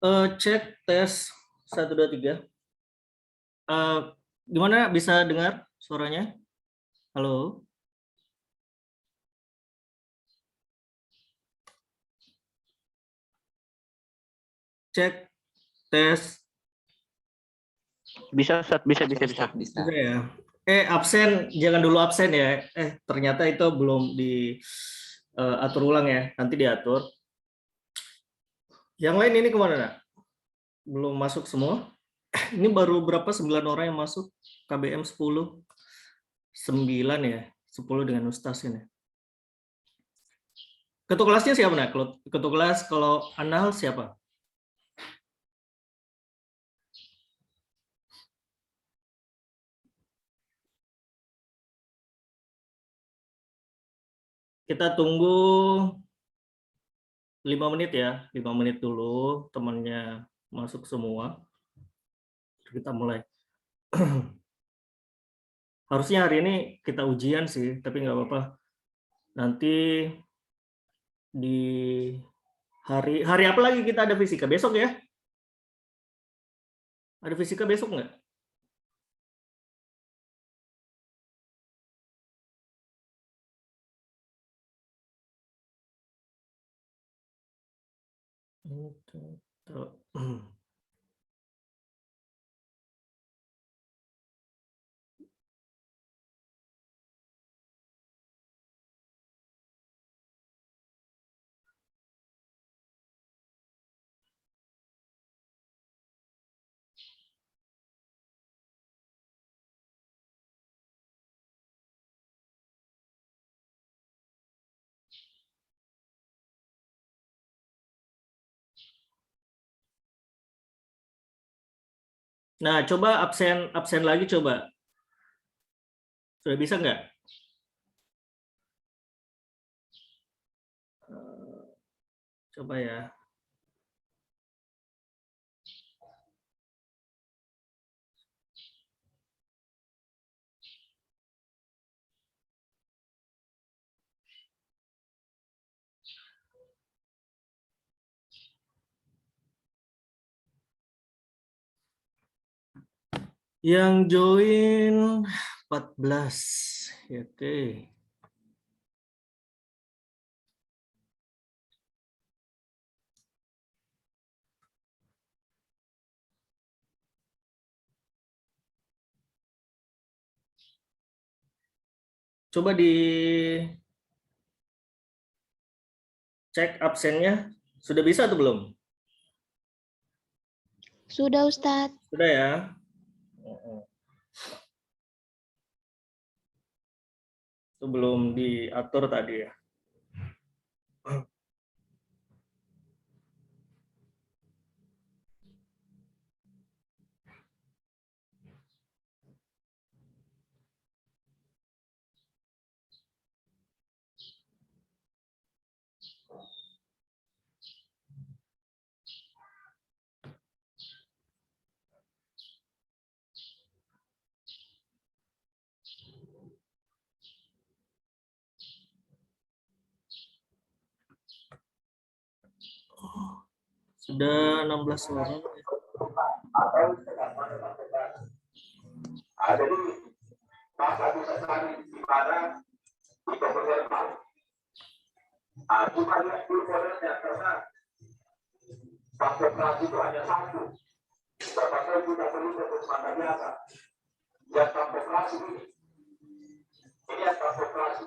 Cek tes 1 2 3. Gimana bisa dengar suaranya? Halo. Cek tes. Bisa, Ustaz. Bisa. Bisa ya. Absen, jangan dulu absen ya. Ternyata itu belum diatur ulang ya. Nanti diatur. Yang lain ini kemana, nak? Belum masuk semua? Ini baru berapa? 9 orang yang masuk. KBM 10. 9 ya. 10 dengan Ustaz ini. Ketua kelasnya siapa, nak? Ketua kelas kalau Anal siapa? Kita tunggu 5 menit ya. 5 menit dulu temannya masuk semua. Kita mulai. Harusnya hari ini kita ujian sih, tapi nggak apa-apa. Nanti di hari apa lagi kita ada fisika? Besok ya? Ada fisika besok nggak? Nah, coba absen lagi coba. Sudah bisa nggak? Coba ya. Yang join 14. Ya, oke. Coba cek absennya. Sudah bisa atau belum? Sudah, Ustadz. Sudah ya. Itu belum diatur tadi ya. Sudah 16 orang. Jadi masa bisa cari di mana itu berapa? Bukan filternya karena konsentrasi itu hanya satu. Terpaksa kita perlu bermata biasa. Yang konsentrasi ini yang konsentrasi.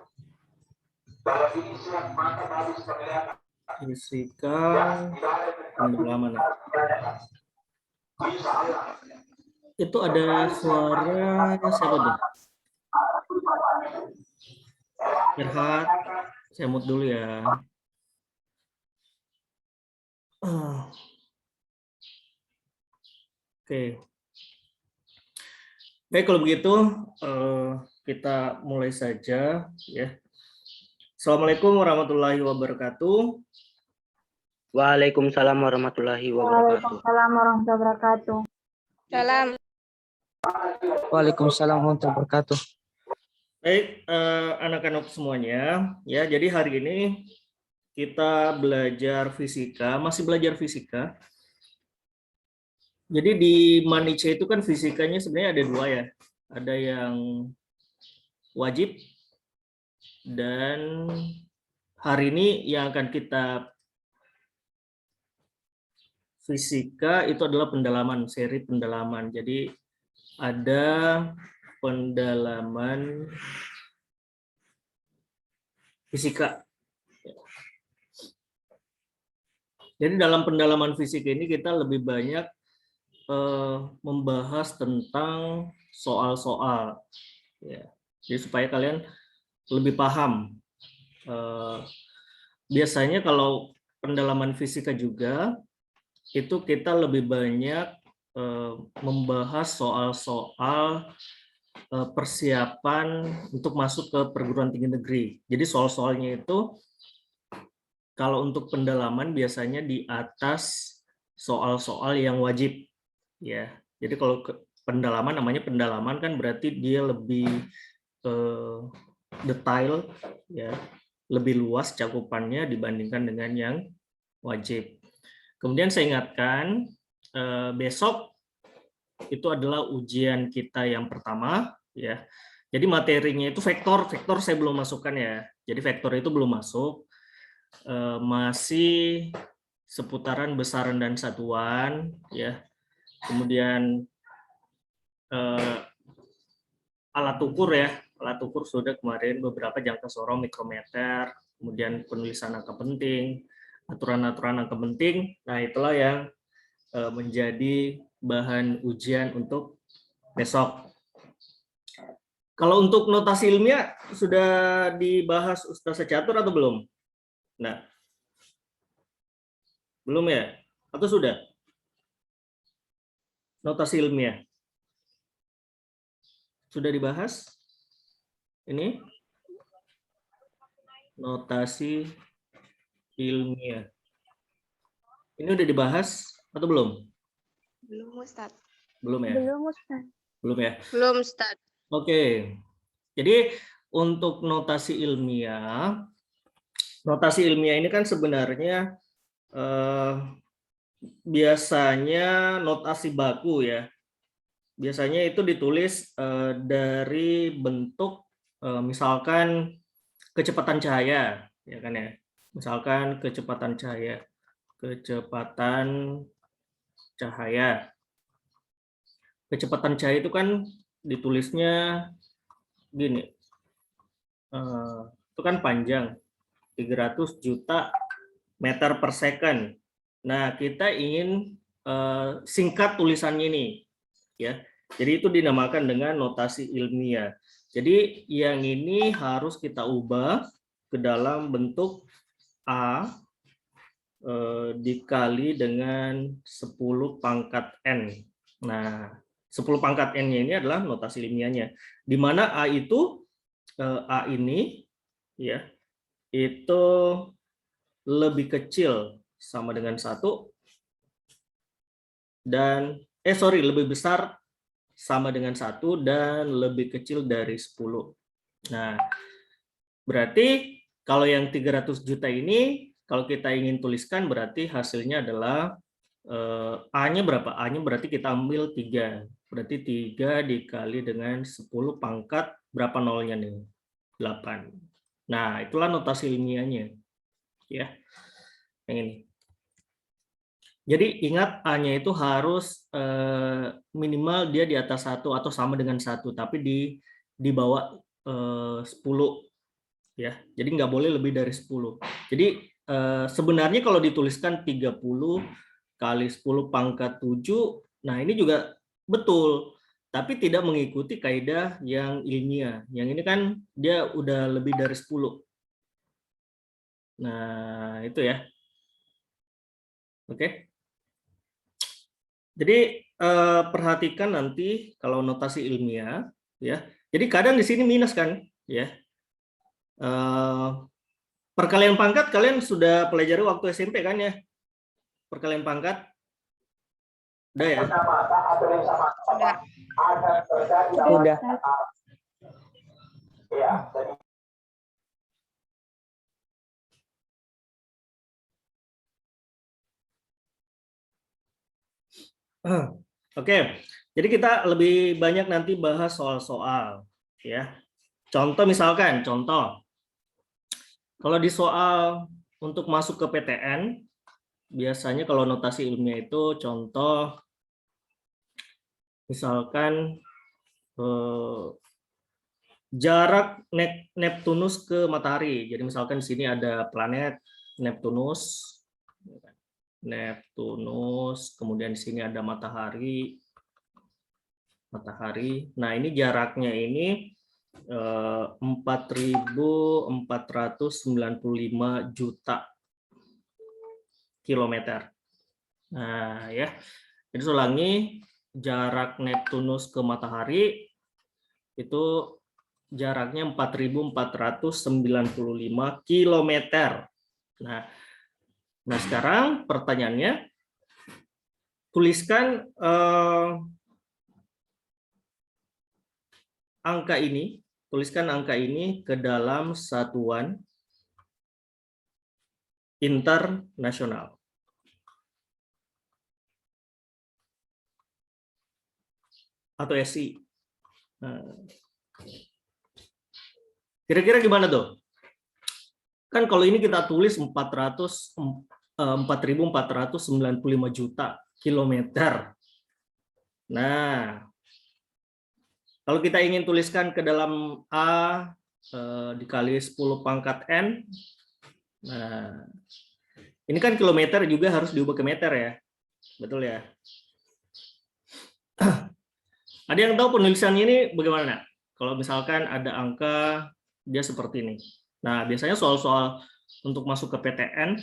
Kalau ini siap mata baru penglihatan. Fisika pendalaman. Itu ada suara siapa tuh? Irhat, saya mute dulu ya. Oke. Baik, kalau begitu kita mulai saja ya. Assalamualaikum warahmatullahi wabarakatuh. Waalaikumsalam warahmatullahi wabarakatuh. Waalaikumsalam warahmatullahi wabarakatuh. Salam. Waalaikumsalam warahmatullahi wabarakatuh. Baik, anak-anak semuanya, ya. Jadi hari ini kita belajar fisika, masih belajar fisika. Jadi di Maniche itu kan fisikanya sebenarnya ada dua ya. Ada yang wajib dan hari ini yang akan kita fisika itu adalah pendalaman, seri pendalaman. Jadi ada pendalaman fisika. Jadi dalam pendalaman fisika ini kita lebih banyak membahas tentang soal-soal, ya. Jadi supaya kalian lebih paham. Biasanya kalau pendalaman fisika juga itu kita lebih banyak membahas soal-soal persiapan untuk masuk ke perguruan tinggi negeri. Jadi soal-soalnya itu kalau untuk pendalaman biasanya di atas soal-soal yang wajib, ya. Jadi kalau pendalaman namanya pendalaman kan berarti dia lebih detail, ya, lebih luas cakupannya dibandingkan dengan yang wajib. Kemudian saya ingatkan besok itu adalah ujian kita yang pertama, ya. Jadi materinya itu vektor saya belum masukkan ya. Jadi vektor itu belum masuk. Masih seputaran besaran dan satuan, ya. Kemudian alat ukur ya, alat ukur sudah kemarin beberapa jangka sorong mikrometer, kemudian penulisan angka penting, aturan-aturan angka penting. Nah itulah yang menjadi bahan ujian untuk besok. Kalau untuk notasi ilmiah sudah dibahas Ustaz Catur atau belum? Nah, belum ya? Atau sudah? Notasi ilmiah. Sudah dibahas? Ini? Notasi ilmiah. Ini udah dibahas atau belum? Belum, Ustadz. Belum ya? Belum, Ustaz. Belum ya? Belum, Ustadz. Oke. Jadi untuk notasi ilmiah ini kan sebenarnya biasanya notasi baku ya. Biasanya itu ditulis dari bentuk misalkan kecepatan cahaya, ya kan ya. Misalkan kecepatan cahaya. Kecepatan cahaya itu kan ditulisnya gini. Itu kan panjang 300 juta meter per second. Nah, kita ingin singkat tulisannya ini, ya. Jadi itu dinamakan dengan notasi ilmiah. Jadi yang ini harus kita ubah ke dalam bentuk A dikali dengan 10 pangkat N. Nah, 10 pangkat N-nya ini adalah notasi ilmiahnya. Di mana A itu A ini ya itu lebih kecil sama dengan 1 dan lebih besar sama dengan 1 dan lebih kecil dari 10. Nah, berarti kalau yang 300 juta ini kalau kita ingin tuliskan berarti hasilnya adalah A-nya berapa? A-nya berarti kita ambil 3. Berarti 3 dikali dengan 10 pangkat berapa nolnya nih? 8. Nah, itulah notasi ilmiahnya. Ya. Yang ini. Jadi ingat A-nya itu harus minimal dia di atas 1 atau sama dengan 1, tapi di bawah 10 ya. Jadi nggak boleh lebih dari 10. Jadi sebenarnya kalau dituliskan 30 kali 10 pangkat 7, nah ini juga betul, tapi tidak mengikuti kaidah yang ilmiah. Yang ini kan dia udah lebih dari 10. Nah, itu ya. Oke. Jadi perhatikan nanti kalau notasi ilmiah ya. Jadi kadang di sini minus kan, ya. Perkalian pangkat kalian sudah pelajari waktu SMP kan ya? Perkalian pangkat? Udah ya? Udah. Oke, jadi kita lebih banyak nanti bahas soal-soal, ya. Contoh misalkan, kalau di soal untuk masuk ke PTN, biasanya kalau notasi ilmiah itu contoh, misalkan jarak Neptunus ke matahari. Jadi misalkan di sini ada planet Neptunus, kemudian di sini ada matahari. Nah, ini jaraknya ini 4.495 juta kilometer. Nah, ya. Jadi ulangi, jarak Neptunus ke matahari itu jaraknya 4.495 kilometer. Nah, sekarang pertanyaannya, tuliskan angka ini ke dalam satuan internasional. Atau SI. Kira-kira gimana tuh? Kan kalau ini kita tulis 4.495 juta kilometer. Nah, kalau kita ingin tuliskan ke dalam A dikali 10 pangkat N, nah ini kan kilometer juga harus diubah ke meter ya, betul ya? Ada yang tahu penulisannya ini bagaimana? Kalau misalkan ada angka dia seperti ini. Nah, biasanya soal-soal untuk masuk ke PTN,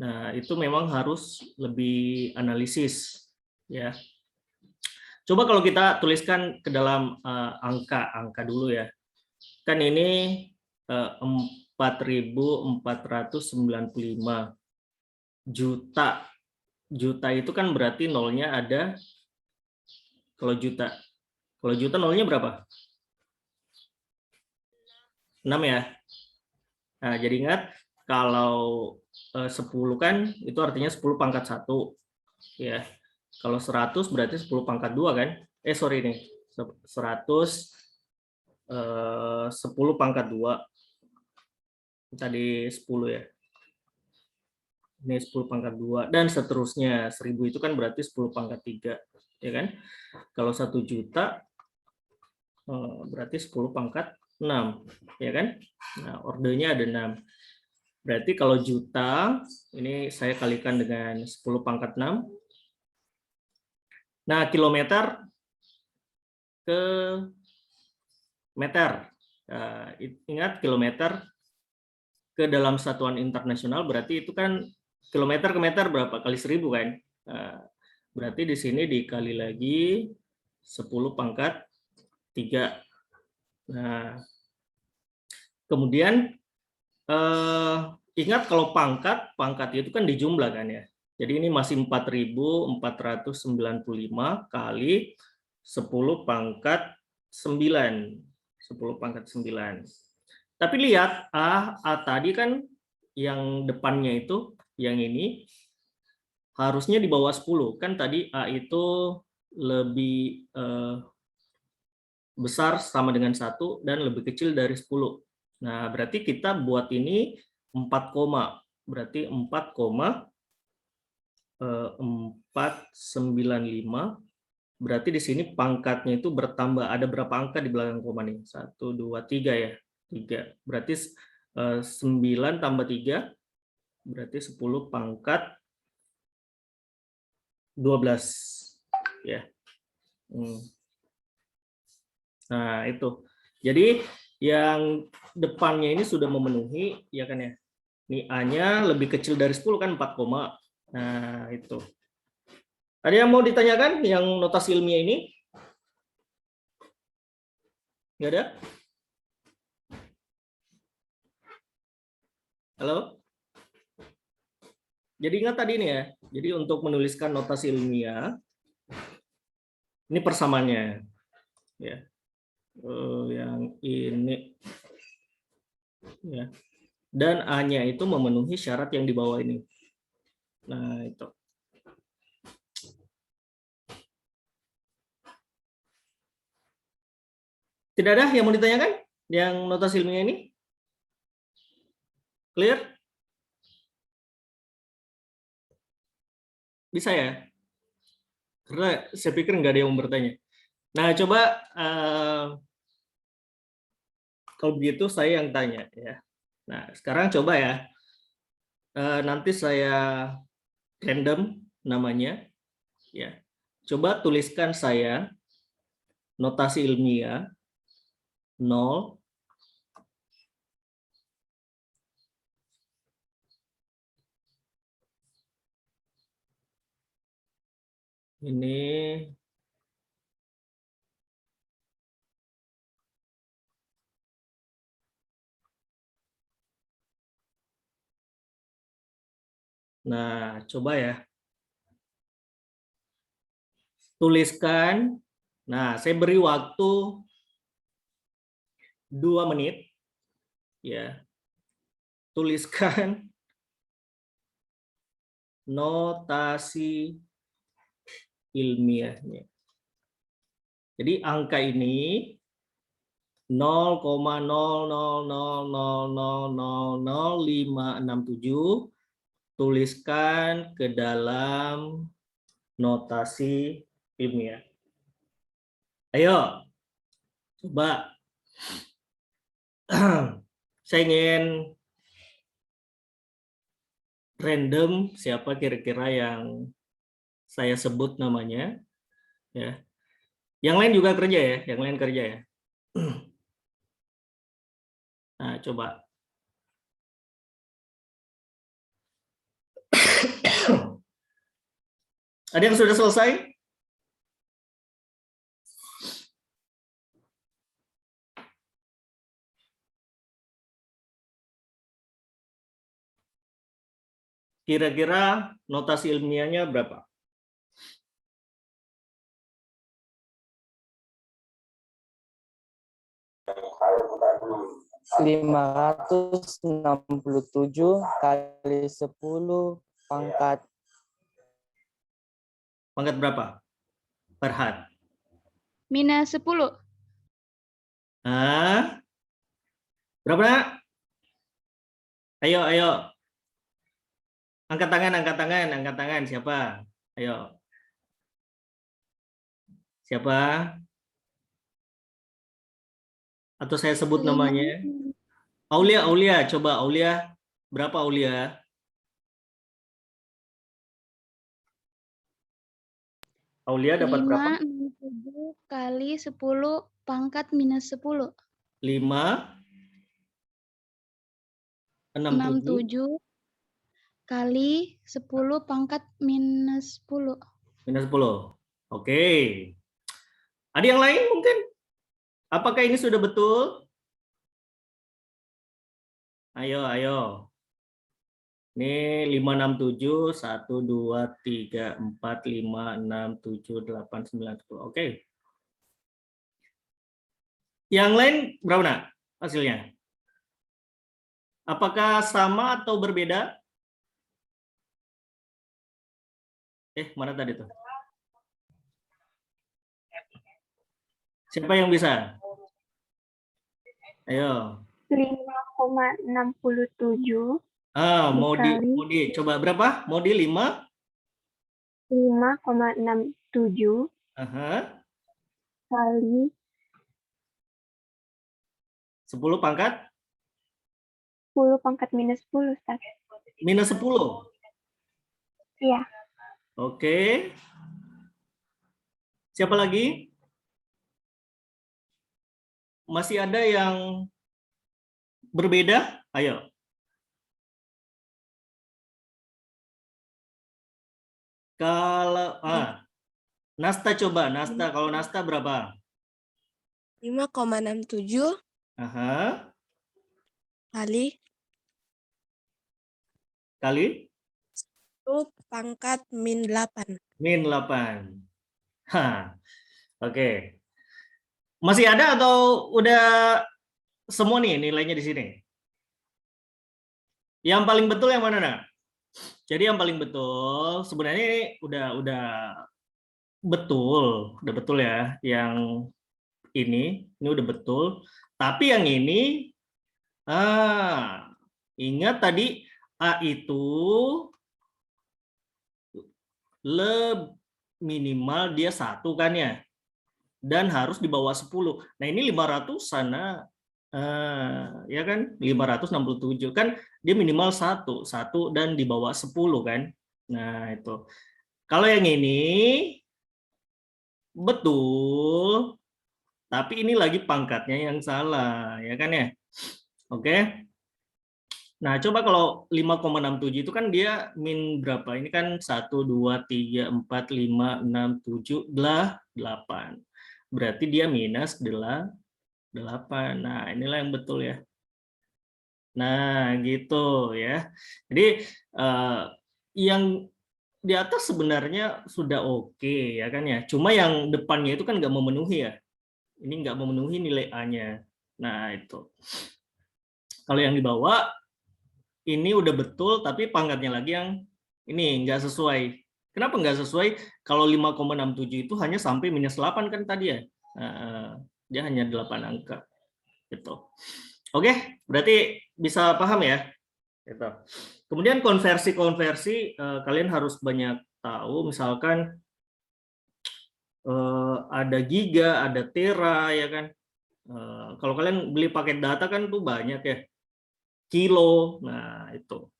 nah itu memang harus lebih analisis ya. Coba kalau kita tuliskan ke dalam angka dulu ya. Kan ini 4.495 juta. Juta itu kan berarti nolnya ada, kalau juta nolnya berapa? 6 ya. Nah, jadi ingat kalau 10 kan itu artinya 10 pangkat 1 ya. Kalau 100 berarti 10 pangkat 2 kan? Sorry nih. 100 10 pangkat 2. Tadi 10 ya. Ini 10 pangkat 2 dan seterusnya. 1000 itu kan berarti 10 pangkat 3, ya kan? Kalau 1 juta berarti 10 pangkat 6, ya kan? Nah, ordernya ada 6. Berarti kalau juta, ini saya kalikan dengan 10 pangkat 6. Nah, kilometer ke meter. Ingat, kilometer ke dalam satuan internasional, berarti itu kan kilometer ke meter berapa? Kali 1000 kan? Berarti di sini dikali lagi 10 pangkat 3. Nah, kemudian ingat kalau pangkat itu kan dijumlah kan ya. Jadi ini masih 4.495 kali 10 pangkat 9. 10 pangkat 9. Tapi lihat A tadi kan yang depannya itu, yang ini harusnya di bawah 10. Kan tadi A itu lebih besar sama dengan 1 dan lebih kecil dari 10. Nah, berarti kita buat ini 4, berarti 4,495. Berarti di sini pangkatnya itu bertambah. Ada berapa angka di belakang koma nih? 1, 2, 3 ya. 3. Berarti 9 tambah 3 berarti 10 pangkat 12 ya. Nah, itu. Jadi yang depannya ini sudah memenuhi, ya kan ya. Ini A-nya lebih kecil dari 10 kan 4, nah itu. Ada yang mau ditanyakan yang notasi ilmiah ini? Nggak ada? Halo? Jadi ingat tadi nih ya. Jadi untuk menuliskan notasi ilmiah, ini persamaannya. Ya. Yang ini. Ya. Dan A-nya itu memenuhi syarat yang di bawah ini. Nah, itu. Tidak ada yang mau ditanyakan? Yang notasi ilmiah ini? Clear? Bisa ya? Karena saya pikir nggak ada yang mau bertanya. Nah, coba kalau begitu saya yang tanya ya. Nah, sekarang coba ya. Nanti saya random namanya ya. Coba tuliskan saya notasi ilmiah 0 ini nah, coba ya. Tuliskan. Nah, saya beri waktu 2 menit ya. Tuliskan notasi ilmiahnya. Jadi angka ini 0,0000000567 tuliskan ke dalam notasi ilmiah. Ayo, coba. Saya ingin random siapa kira-kira yang saya sebut namanya. Ya. Yang lain juga kerja ya, yang lain kerja ya. Nah, coba. Ada yang sudah selesai? Kira-kira notasi ilmiahnya berapa? Lima 567 kali 10 pangkat Pangkat berapa? Farhad. Minus 10. Hah? Berapa, nak? Ayo, ayo. Angkat tangan, angkat tangan, angkat tangan. Siapa? Ayo. Siapa? Atau saya sebut namanya? Aulia, Aulia. Coba Aulia. Berapa Aulia? Aulia dapat berapa? 567 kali 10 pangkat minus 10. 5, 67, 67 kali 10 pangkat minus 10. minus 10. Oke. Ada yang lain mungkin? Apakah ini sudah betul? Ayo, ayo. Ini 567, 1, 2, 3, 4, 5, 6, 7, 8, 9, 10. Oke. Yang lain berapa, nak, hasilnya? Apakah sama atau berbeda? Mana tadi tuh? Siapa yang bisa? Ayo. 5,67 Modi. Coba berapa? Modi 5? 5,67 kali 10 pangkat? 10 pangkat minus 10, Ustaz. Minus 10? Iya. Oke. Siapa lagi? Masih ada yang berbeda? Ayo. Kalau Nasta coba, Nasta. Kalau Nasta berapa? 5,67 kali 10 pangkat min 8. Min 8. Oke. Masih ada atau udah semua nih nilainya di sini? Yang paling betul yang mana, nak? Jadi yang paling betul sebenarnya ini udah betul ya. Yang ini udah betul. Tapi yang ini, ingat tadi A itu minimal dia 1 kan ya, dan harus di bawah 10. Nah ini 500 sana, ya kan 567 kan dia minimal 1 dan di bawah 10 kan. Nah itu. Kalau yang ini betul, tapi ini lagi pangkatnya yang salah, ya kan ya. Oke. Nah, coba kalau 5,67 itu kan dia min berapa? Ini kan 1, 2, 3, 4, 5, 6, 7, 8. Berarti dia minus 8. Nah, inilah yang betul ya. Nah, gitu ya. Jadi, yang di atas sebenarnya sudah oke, ya kan ya. Cuma yang depannya itu kan nggak memenuhi ya. Ini nggak memenuhi nilai A-nya. Nah, itu. Kalau yang di bawah, ini udah betul, tapi pangkatnya lagi yang ini nggak sesuai. Kenapa nggak sesuai? Kalau 5,67 itu hanya sampai minus 8 kan tadi ya. Dia hanya 8 angka. Gitu. Oke, berarti bisa paham ya? Gitu. Kemudian konversi-konversi, kalian harus banyak tahu, misalkan ada giga, ada tera, ya kan? Kalau kalian beli paket data kan tuh banyak ya. Kilo, nah itu.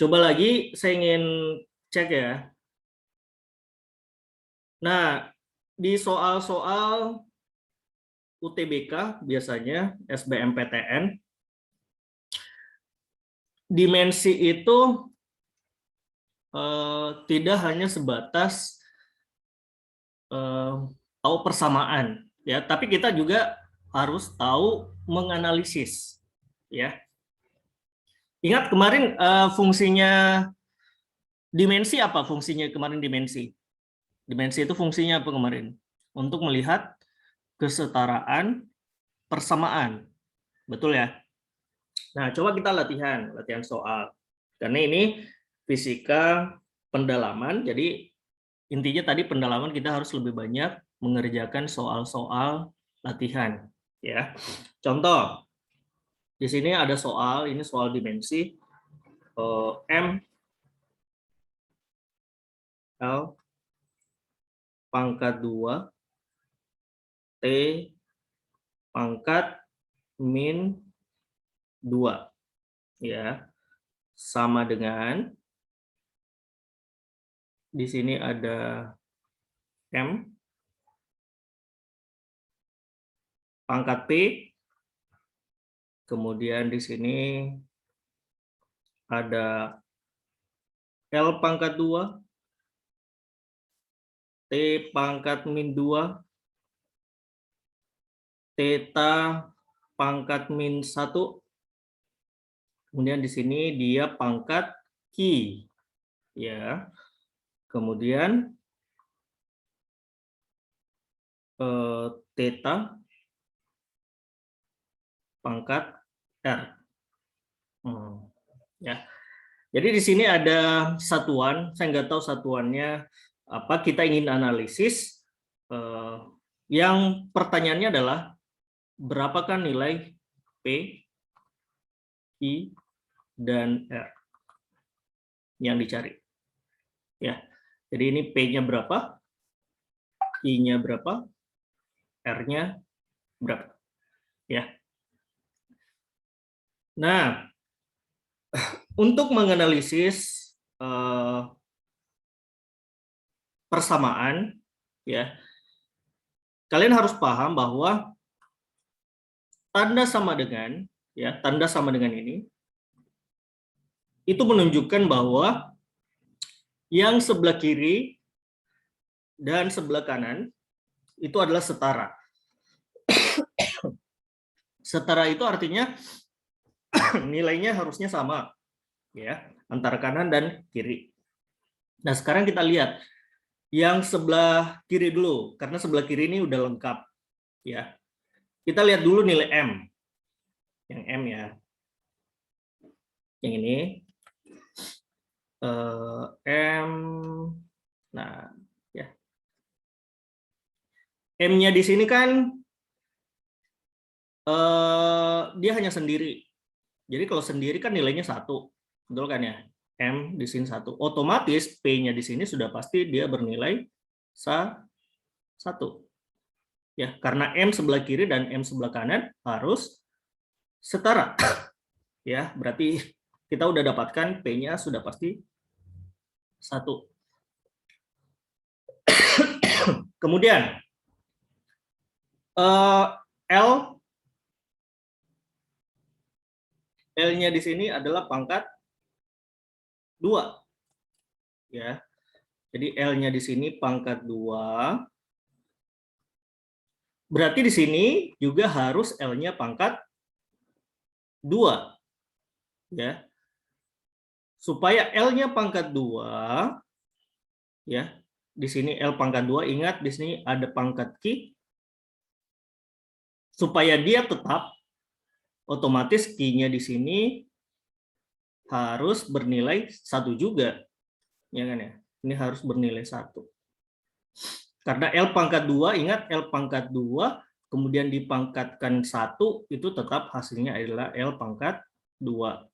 Coba lagi, saya ingin cek ya. Nah, di soal-soal UTBK, biasanya SBMPTN, dimensi itu tidak hanya sebatas tahu persamaan, ya, tapi kita juga harus tahu menganalisis, ya. Ingat kemarin fungsinya dimensi apa? Fungsinya kemarin dimensi. Dimensi itu fungsinya apa kemarin? Untuk melihat kesetaraan persamaan. Betul ya? Nah, coba kita latihan soal. Karena ini fisika pendalaman, jadi intinya tadi pendalaman kita harus lebih banyak mengerjakan soal-soal latihan, ya. Contoh, di sini ada soal, ini soal dimensi M L pangkat 2 T pangkat min 2, ya, sama dengan di sini ada M pangkat P, kemudian di sini ada L pangkat 2, T pangkat min 2, Theta pangkat min 1, kemudian di sini dia pangkat Ki, ya. Kemudian Theta pangkat R. Ya. Jadi di sini ada satuan, saya nggak tahu satuannya apa, kita ingin analisis. Yang pertanyaannya adalah berapakah nilai P, I, dan R yang dicari. Ya. Jadi ini P-nya berapa, I-nya berapa, R-nya berapa. Ya. Nah, untuk menganalisis persamaan, ya, kalian harus paham bahwa tanda sama dengan, ya, tanda sama dengan ini itu menunjukkan bahwa yang sebelah kiri dan sebelah kanan itu adalah setara. Setara itu artinya nilainya harusnya sama, ya, antara kanan dan kiri. Nah, sekarang kita lihat yang sebelah kiri dulu, karena sebelah kiri ini udah lengkap, ya. Kita lihat dulu nilai M. Yang M ya. Yang ini M. Nah, ya. M-nya di sini kan dia hanya sendiri. Jadi kalau sendiri kan nilainya 1. Betul kan ya? M di sini 1. Otomatis P-nya di sini sudah pasti dia bernilai 1. Ya, karena M sebelah kiri dan M sebelah kanan harus setara. Ya, berarti kita udah dapatkan P-nya sudah pasti 1. Kemudian L-nya di sini adalah pangkat 2. Ya. Jadi L-nya di sini pangkat 2. Berarti di sini juga harus L-nya pangkat 2. Ya. Supaya L-nya pangkat 2, ya. Di sini L pangkat 2, ingat di sini ada pangkat Q. Supaya dia tetap, otomatis Q-nya di sini harus bernilai 1 juga. Ya kan ya? Ini harus bernilai 1. Karena L pangkat 2, ingat L pangkat 2, kemudian dipangkatkan 1, itu tetap hasilnya adalah L pangkat 2.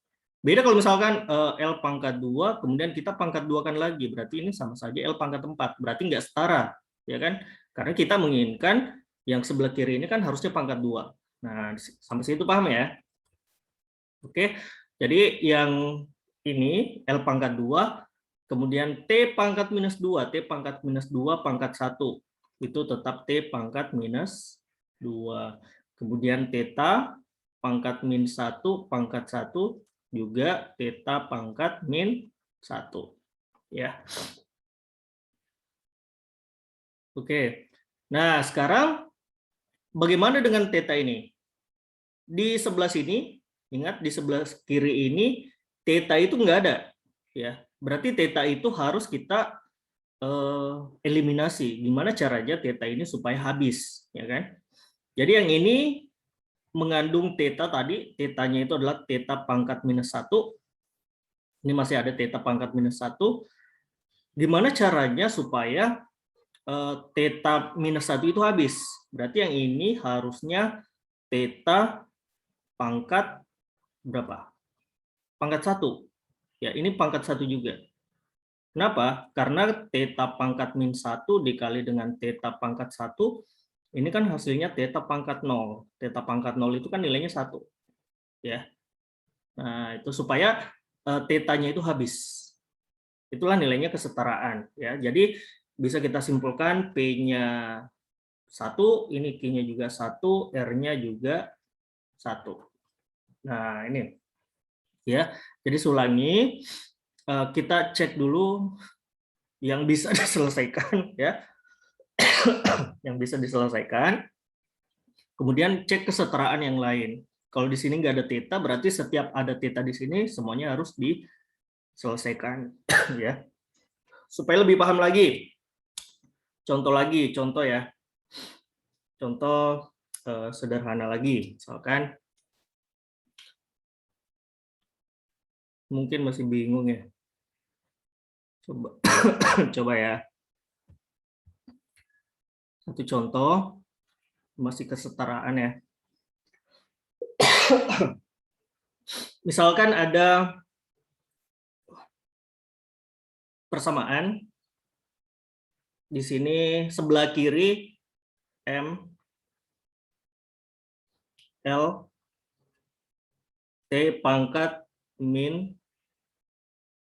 Beda kalau misalkan L pangkat 2, kemudian kita pangkat 2-kan lagi, berarti ini sama saja L pangkat 4, berarti nggak setara, ya kan? Karena kita menginginkan yang sebelah kiri ini kan harusnya pangkat 2. Nah, sampai situ paham ya? Oke, jadi yang ini L pangkat 2, kemudian T pangkat minus 2, T pangkat minus 2 pangkat 1, itu tetap T pangkat minus 2. Kemudian theta pangkat min 1 pangkat 1, juga theta pangkat min 1. Ya. Oke. Nah, sekarang bagaimana dengan theta ini? Di sebelah sini, ingat di sebelah kiri ini, theta itu nggak ada. Ya. Berarti theta itu harus kita eliminasi. Gimana caranya theta ini supaya habis, ya kan? Jadi yang ini mengandung theta tadi, tetanya itu adalah theta pangkat minus 1. Ini masih ada theta pangkat minus 1. Gimana caranya supaya theta minus 1 itu habis? Berarti yang ini harusnya theta pangkat berapa? Pangkat 1. Ya, ini pangkat 1 juga. Kenapa? Karena theta pangkat min 1 dikali dengan theta pangkat 1, ini kan hasilnya theta pangkat 0. Theta pangkat 0 itu kan nilainya 1. Ya. Nah, itu supaya tetanya itu habis. Itulah nilainya kesetaraan. Ya. Jadi bisa kita simpulkan P-nya 1, ini Q-nya juga 1, R-nya juga 1. Nah, ini. Ya. Jadi ulangi, kita cek dulu yang bisa diselesaikan, ya. Yang bisa diselesaikan. Kemudian cek kesetaraan yang lain. Kalau di sini nggak ada theta, berarti setiap ada theta di sini semuanya harus diselesaikan, ya. Supaya lebih paham lagi. Contoh ya. Contoh sederhana lagi, misalkan mungkin masih bingung ya. Coba coba ya. Satu contoh masih kesetaraan ya. Misalkan ada persamaan di sini sebelah kiri M L T pangkat min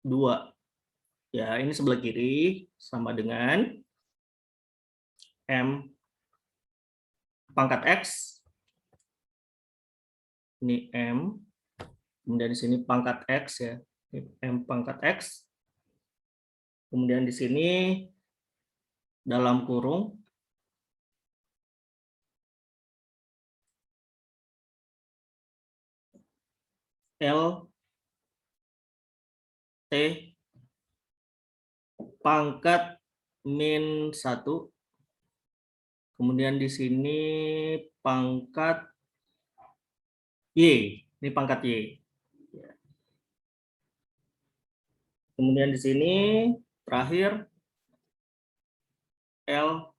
2. Ya, ini sebelah kiri sama dengan M pangkat X. Ini M. Kemudian di sini pangkat X ya. M pangkat X. Kemudian di sini dalam kurung L T pangkat min 1. Kemudian di sini pangkat Y. Ini pangkat Y. Kemudian di sini terakhir L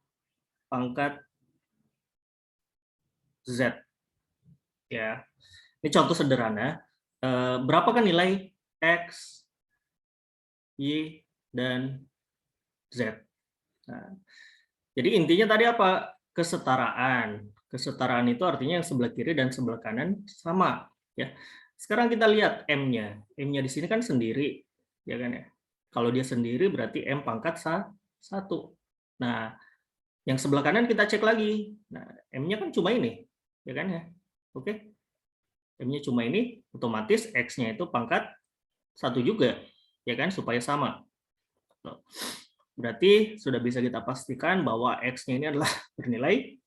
pangkat Z. Ya, ini contoh sederhana. Berapakah nilai X, Y, dan Z? Nah, jadi intinya tadi apa? Kesetaraan. Kesetaraan itu artinya yang sebelah kiri dan sebelah kanan sama. Ya. Sekarang kita lihat M-nya. M-nya di sini kan sendiri, ya kan ya. Kalau dia sendiri berarti M pangkat 1. Nah, yang sebelah kanan kita cek lagi. Nah, M-nya kan cuma ini, ya kan ya. Oke. M-nya cuma ini, otomatis X-nya itu pangkat 1 juga, ya kan, supaya sama. Berarti sudah bisa kita pastikan bahwa X-nya ini adalah bernilai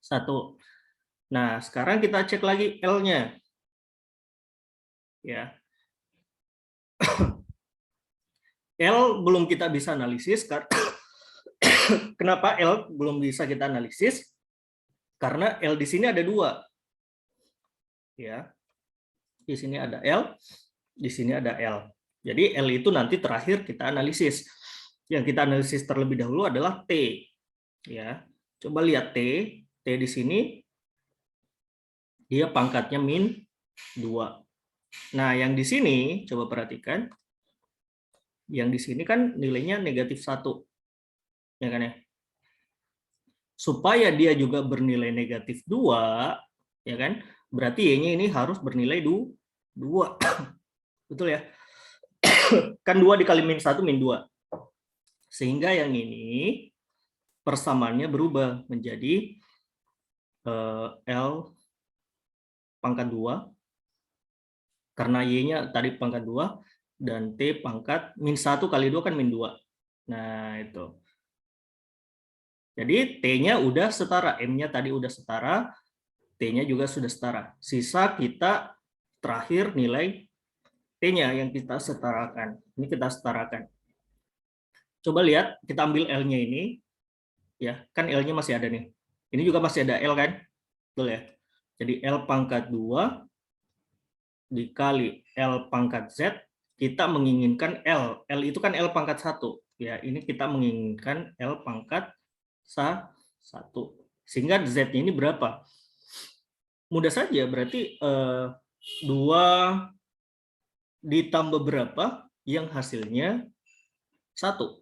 1. Nah, sekarang kita cek lagi L-nya. Ya. L belum kita bisa analisis. Kenapa L belum bisa kita analisis? Karena L di sini ada 2. Ya. Di sini ada L, di sini ada L. Jadi L itu nanti terakhir kita analisis. Yang kita analisis terlebih dahulu adalah T. Ya. Coba lihat T. T di sini dia pangkatnya -2. Nah, yang di sini coba perhatikan. Yang di sini kan nilainya -1. Ya kan ya? Supaya dia juga bernilai -2, ya kan? Berarti Y-nya ini harus bernilai 2. Betul ya? Kan 2 dikali -1 -2. Sehingga yang ini persamaannya berubah menjadi L pangkat 2 karena Y-nya tadi pangkat 2 dan T pangkat -1 kali 2 kan -2. Nah, itu. Jadi T-nya udah setara, M-nya tadi udah setara, T-nya juga sudah setara. Sisa kita terakhir nilai T-nya yang kita setarakan. Ini kita setarakan. Coba lihat, kita ambil L-nya ini. Ya, kan L-nya masih ada nih. Ini juga masih ada L kan? Betul ya? Jadi L pangkat 2 dikali L pangkat Z, kita menginginkan L. L itu kan L pangkat 1. Ya, ini kita menginginkan L pangkat 1. Sehingga Z-nya ini berapa? Mudah saja, berarti 2 ditambah berapa yang hasilnya 1.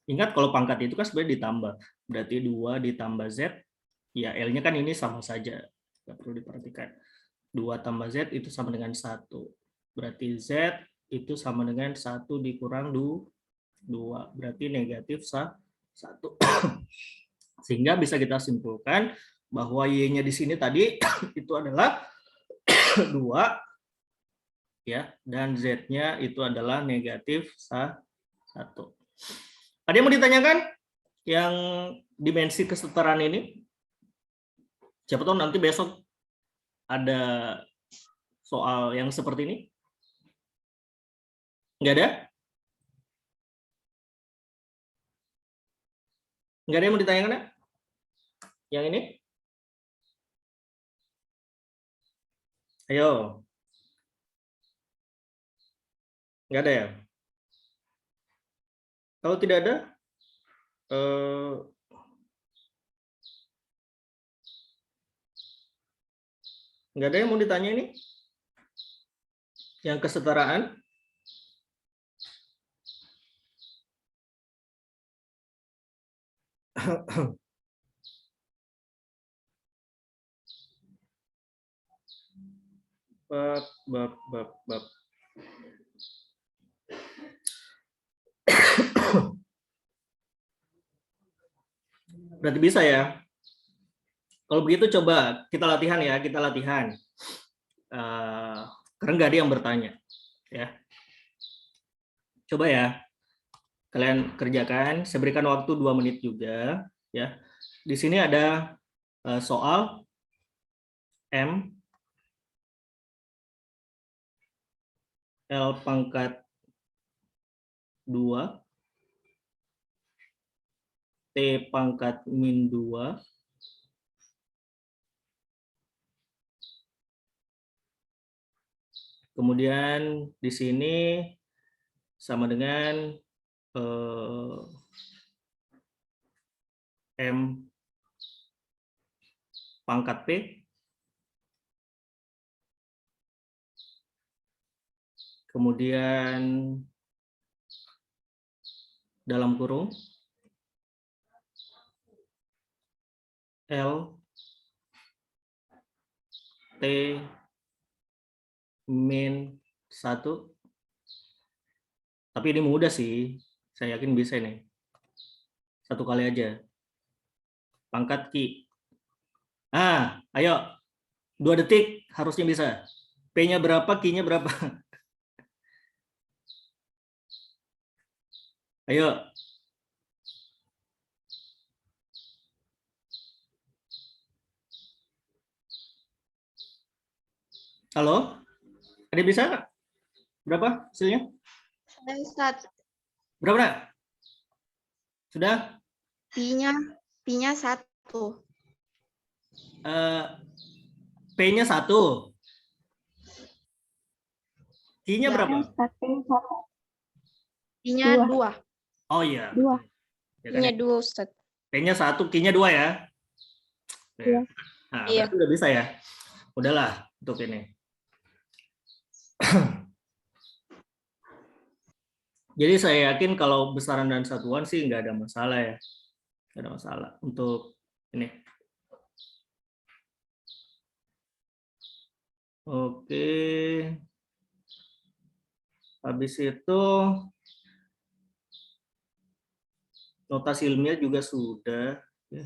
Ingat kalau pangkat itu kan sebenarnya ditambah. Berarti 2 ditambah Z, ya L-nya kan ini sama saja. Nggak perlu diperhatikan. 2 tambah Z itu sama dengan 1. Berarti Z itu sama dengan 1 dikurang 2. Berarti negatif 1. Sehingga bisa kita simpulkan bahwa Y-nya di sini tadi itu adalah 2, ya, dan Z-nya itu adalah negatif 1. Ada yang mau ditanyakan? Yang dimensi kesetaraan ini? Siapa tahu nanti besok ada soal yang seperti ini? Nggak ada? Nggak ada yang mau ditanyakan ya? Yang ini? Ayo. Nggak ada ya? Kalau tidak ada, nggak ada yang mau ditanya ini? Yang kesetaraan? Bab. Berarti bisa ya? Kalau begitu coba kita latihan ya, kita latihan. Karena nggak ada yang bertanya. Ya. Coba ya, kalian kerjakan. Saya berikan waktu 2 menit juga. Ya. Di sini ada soal M L pangkat 2 T pangkat -2 kemudian di sini sama dengan M pangkat P. Kemudian dalam kurung L T min 1. Tapi ini mudah sih. Saya yakin bisa nih. Satu kali aja. Pangkat Ki. Ah, ayo. 2 detik harusnya bisa. P-nya berapa, Q-nya berapa? Ayo. Halo? Ada bisa nggak? Berapa hasilnya? Berapa, Nak? Sudah? Pi-nya 1. P-nya 1. Q-nya berapa? Pi-nya 2. Oh iya. 2. Ya kan? Pi-nya 2, Ustaz. P-nya 1, Q-nya 2 ya? Iya. Nah, Iya. berarti udah bisa ya? Udahlah untuk ini. Jadi saya yakin kalau besaran dan satuan sih nggak ada masalah ya. Nggak ada masalah untuk ini. Oke. Habis itu notasi ilmiah juga sudah. Ya.